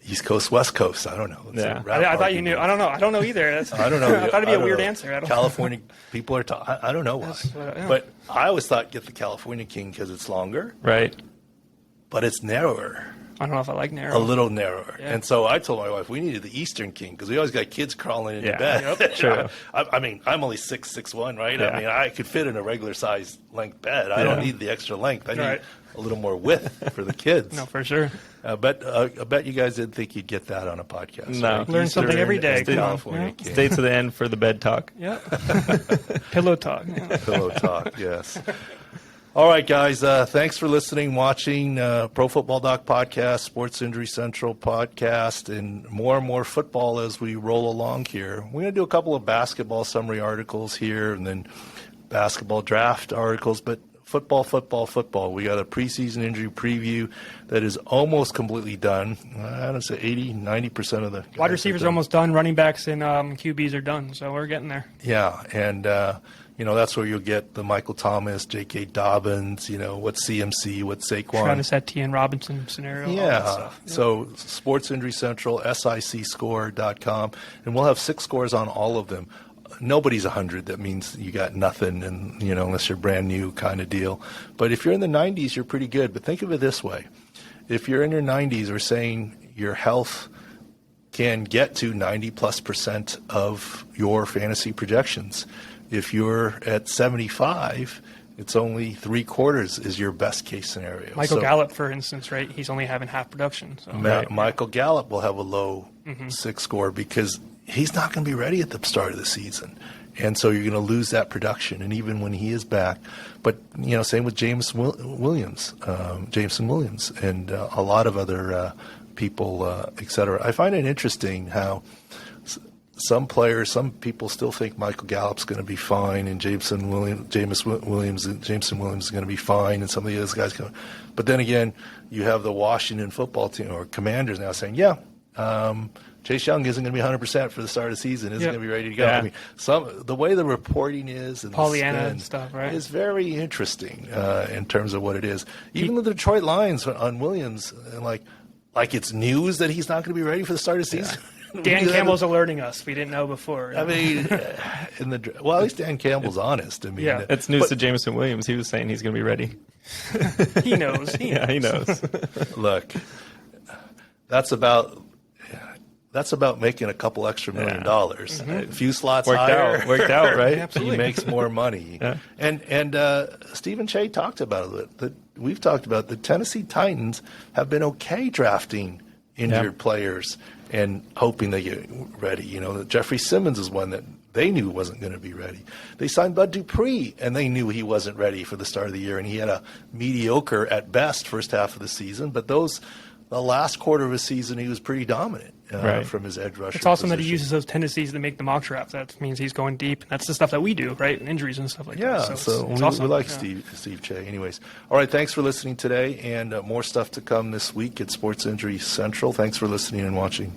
East Coast, West Coast. I don't know. It's Yeah. a rap I thought you knew. argument. I don't know. I don't know either. That's, I don't know. I thought it'd be I a don't weird know. answer. I don't California people are. I don't know why, yeah. but I always thought get the California king because it's longer, Right. but it's narrower, I don't know if I like narrow. a little narrower. Yeah. And so I told my wife we needed the Eastern king because we always got kids crawling into Yeah. bed. Yep, true. I mean, I'm only 6'1", right? Yeah. I mean, I could fit in a regular size length bed. I don't Yeah. need the extra length. I need Right. a little more width for the kids. No, for sure. I bet you guys didn't think you'd get that on a podcast. No. right? Learn something every day. and Come on. California Yeah. king. Stay to the end for the bed talk. Yeah. Pillow talk. Yeah. Pillow talk, yes. All right, guys. Thanks for listening, watching Pro Football Doc podcast, Sports Injury Central podcast, and more football as we roll along here. We're going to do a couple of basketball summary articles here and then basketball draft articles, but football. We got a preseason injury preview that is almost completely done. I don't say 80-90% of the guys Wide receivers are done. almost done. Running backs and QBs are done. So we're getting there. Yeah, and that's where you'll get the Michael Thomas, J.K. Dobbins, what's CMC, what's Saquon. Travis Etienne Robinson scenario. All that Yeah. stuff. So Sports Injury Central, sicscore.com, and we'll have 6 scores on all of them. Nobody's 100. That means you got nothing, and unless you're brand new kind of deal. But if you're in the 90s, you're pretty good. But think of it this way: if you're in your 90s, we're saying your health can get to 90+% of your fantasy projections. If you're at 75, it's only 3/4 is your best case scenario. Michael Gallup, for instance, right? He's only having half production. So. Michael Gallup will have a low 6 score because he's not going to be ready at the start of the season. And so you're going to lose that production. And even when he is back, but, same with Jameson Williams, and a lot of other people, et cetera. I find it interesting how some people still think Michael Gallup's going to be fine, and Jameson Williams is going to be fine, and some of the other guys come. But then again, you have the Washington football team or Commanders now saying, Chase Young isn't going to be 100% for the start of the season. Isn't going to be ready to go. Yeah. I mean, the way the reporting is and Pollyanna the spin and stuff, right? is very interesting in terms of what it is. Even the Detroit Lions on Williams, like it's news that he's not going to be ready for the start of the season. Dan Campbell's alerting us. We didn't know before. I mean, at least Dan Campbell's honest. I mean, it's news to Jameson Williams. He was saying he's going to be ready. He knows. He knows. Look, that's about making a couple extra $1 million. A few slots higher. Worked out, right? Absolutely. He makes more money. Yeah. And Steven Cheah talked about it. We've talked about the Tennessee Titans have been okay drafting injured players and hoping they get ready. Jeffrey Simmons is one that they knew wasn't going to be ready. They signed Bud Dupree, and they knew he wasn't ready for the start of the year, and he had a mediocre at best first half of the season. But the last quarter of his season, he was pretty dominant from his edge rusher. It's awesome that he position. uses those tendencies to make the mock draft. That means he's going deep. That's the stuff that we do, right? Injuries and stuff like that. Yeah, so it's we awesome. like Steve Cheah. Anyways, all right, thanks for listening today, and more stuff to come this week at Sports Injury Central. Thanks for listening and watching.